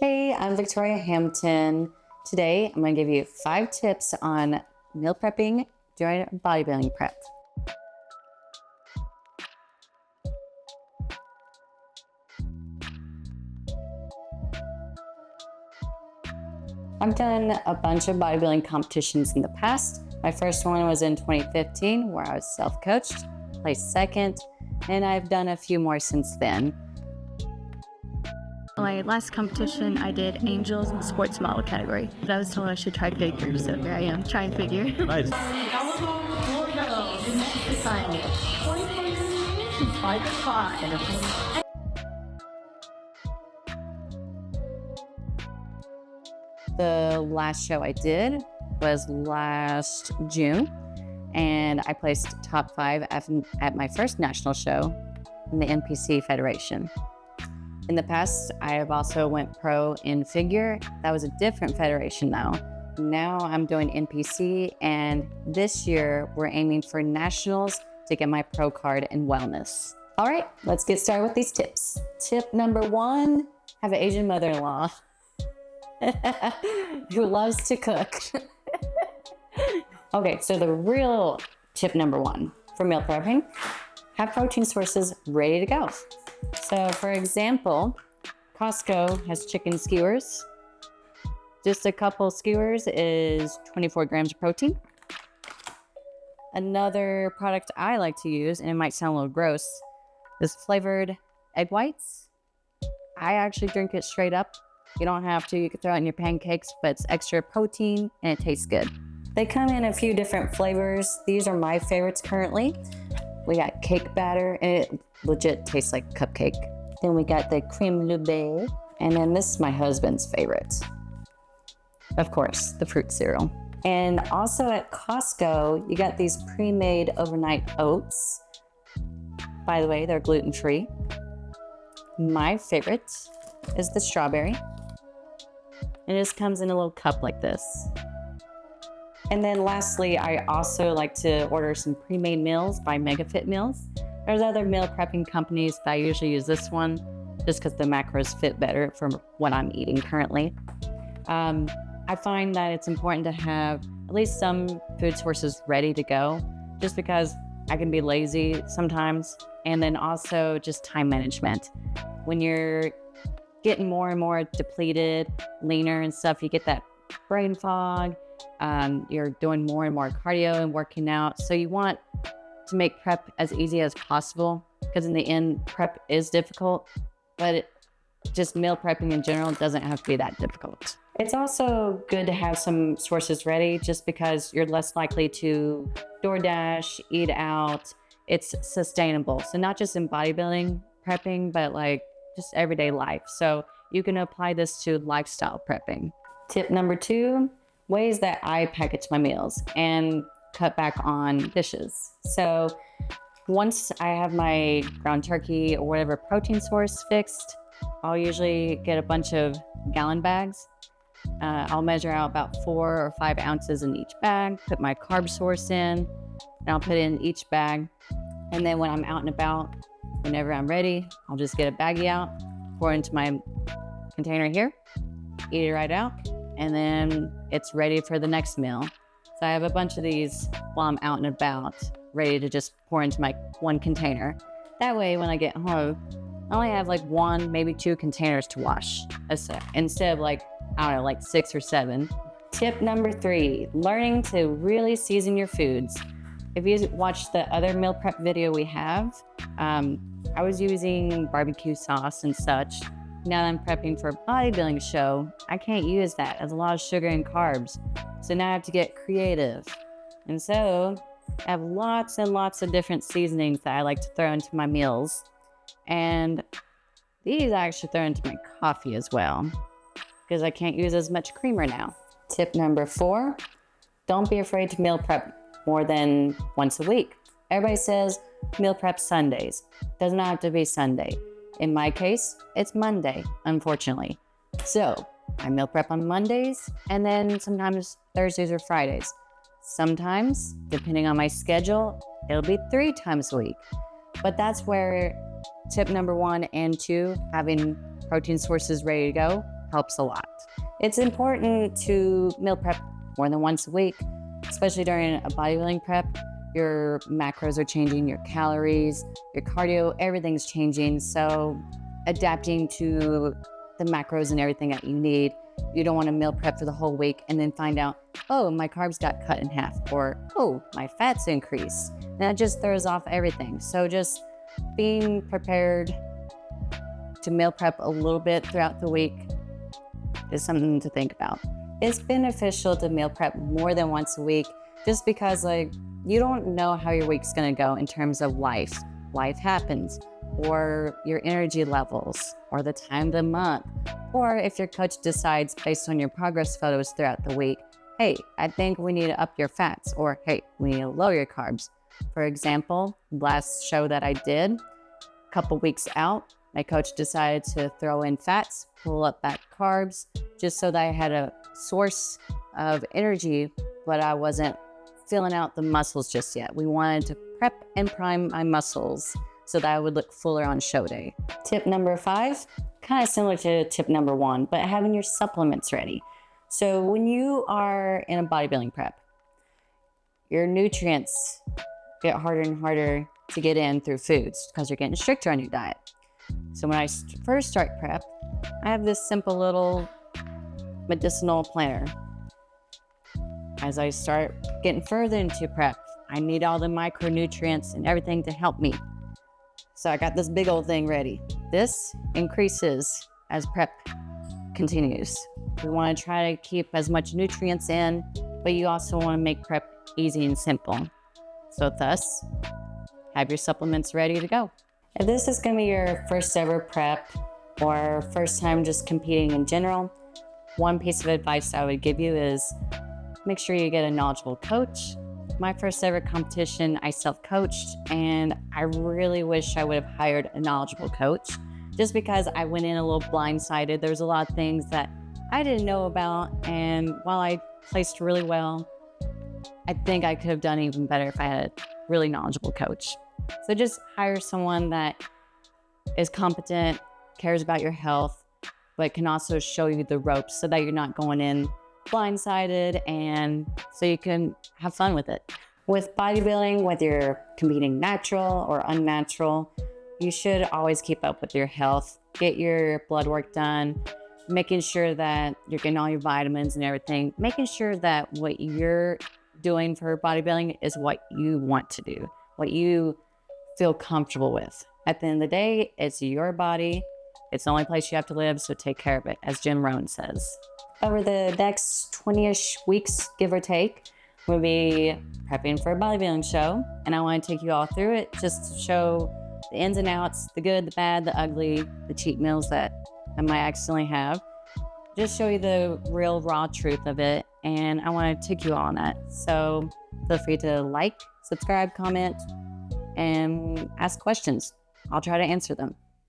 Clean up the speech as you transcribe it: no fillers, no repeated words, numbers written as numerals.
Hey, I'm Victoria Hampton. Today, I'm going to give you 5 tips on meal prepping during bodybuilding prep. I've done a bunch of bodybuilding competitions in the past. My first one was in 2015, where I was self-coached, placed second, and I've done a few more since then. My last competition, I did Angels in the sports model category. But I was told I should try figure, so here I am, trying figure. Nice. The last show I did was last June, and I placed top 5 at my first national show in the NPC Federation. In the past, I have also went pro in figure. That was a different federation though. Now I'm doing NPC, and this year we're aiming for nationals to get my pro card in wellness. All right, let's get started with these tips. Tip number 1, have an Asian mother-in-law who loves to cook. Okay, so the real tip number 1 for meal prepping, have protein sources ready to go. So for example, Costco has chicken skewers. Just a couple skewers is 24 grams of protein. Another product I like to use, and it might sound a little gross, is flavored egg whites. I actually drink it straight up. You don't have to, you can throw it in your pancakes, but it's extra protein and it tastes good. They come in a few different flavors. These are my favorites currently. We got cake batter, and it legit tastes like cupcake. Then we got the creme brulee, and then this is my husband's favorite. Of course, the fruit cereal. And also at Costco, you got these pre-made overnight oats. By the way, they're gluten-free. My favorite is the strawberry. It just comes in a little cup like this. And then lastly, I also like to order some pre-made meals by MegaFit Meals. There's other meal prepping companies, but I usually use this one just because the macros fit better for what I'm eating currently. I find that it's important to have at least some food sources ready to go, just because I can be lazy sometimes. And then also just time management. When you're getting more and more depleted, leaner and stuff, you get that brain fog. You're doing more and more cardio and working out. So you want to make prep as easy as possible, because in the end, prep is difficult, but just meal prepping in general doesn't have to be that difficult. It's also good to have some sources ready, just because you're less likely to DoorDash, eat out. It's sustainable. So not just in bodybuilding prepping, but like just everyday life. So you can apply this to lifestyle prepping. Tip number 2, ways that I package my meals and cut back on dishes. So once I have my ground turkey or whatever protein source fixed, I'll usually get a bunch of gallon bags. I'll measure out about 4 or 5 ounces in each bag, put my carb source in, and I'll put it in each bag. And then when I'm out and about, whenever I'm ready, I'll just get a baggie out, pour it into my container here, eat it right out, and then it's ready for the next meal. So I have a bunch of these while I'm out and about, ready to just pour into my one container. That way, when I get home, I only have like 1, maybe 2 containers to wash, instead of like, I don't know, like 6 or 7. Tip number 3, learning to really season your foods. If you watch the other meal prep video we have, I was using barbecue sauce and such. Now that I'm prepping for a bodybuilding show, I can't use that. There's a lot of sugar and carbs. So now I have to get creative. And so I have lots and lots of different seasonings that I like to throw into my meals. And these I actually throw into my coffee as well, because I can't use as much creamer now. Tip number 4, don't be afraid to meal prep more than once a week. Everybody says meal prep Sundays. Doesn't have to be Sunday. In my case, it's Monday, unfortunately. So I meal prep on Mondays, and then sometimes Thursdays or Fridays. Sometimes, depending on my schedule, it'll be 3 times a week. But that's where tip number 1 and 2, having protein sources ready to go, helps a lot. It's important to meal prep more than once a week, especially during a bodybuilding prep. Your macros are changing, your calories, your cardio, everything's changing. So adapting to the macros and everything that you need. You don't want to meal prep for the whole week and then find out, oh, my carbs got cut in half, or, oh, my fats increased. And that just throws off everything. So just being prepared to meal prep a little bit throughout the week is something to think about. It's beneficial to meal prep more than once a week, just because you don't know how your week's gonna go in terms of life. Life happens, or your energy levels, or the time of the month, or if your coach decides based on your progress photos throughout the week, hey, I think we need to up your fats, or hey, we need to lower your carbs. For example, last show that I did, a couple weeks out, my coach decided to throw in fats, pull up back carbs, just so that I had a source of energy, but I wasn't filling out the muscles just yet. We wanted to prep and prime my muscles so that I would look fuller on show day. Tip number 5, kind of similar to tip number 1, but having your supplements ready. So when you are in a bodybuilding prep, your nutrients get harder and harder to get in through foods because you're getting stricter on your diet. So when I first start prep, I have this simple little medicinal planner. As I start getting further into prep, I need all the micronutrients and everything to help me. So I got this big old thing ready. This increases as prep continues. We want to try to keep as much nutrients in, but you also want to make prep easy and simple. So thus, have your supplements ready to go. If this is going to be your first ever prep or first time just competing in general, one piece of advice I would give you is make sure you get a knowledgeable coach. My first ever competition, I self-coached, and I really wish I would have hired a knowledgeable coach, just because I went in a little blindsided. There's a lot of things that I didn't know about, and while I placed really well, I think I could have done even better if I had a really knowledgeable coach. So just hire someone that is competent, cares about your health, but can also show you the ropes so that you're not going in blindsided, and so you can have fun with it. With bodybuilding, whether you're competing natural or unnatural, you should always keep up with your health. Get your blood work done, making sure that you're getting all your vitamins and everything, making sure that what you're doing for bodybuilding is what you want to do, what you feel comfortable with. At the end of the day, it's your body. It's the only place you have to live, so take care of it, as Jim Rohn says. Over the next 20-ish weeks, give or take, we'll be prepping for a bodybuilding show, and I want to take you all through it just to show the ins and outs, the good, the bad, the ugly, the cheat meals that I might accidentally have. Just show you the real raw truth of it, and I want to take you all on that. So feel free to like, subscribe, comment, and ask questions. I'll try to answer them.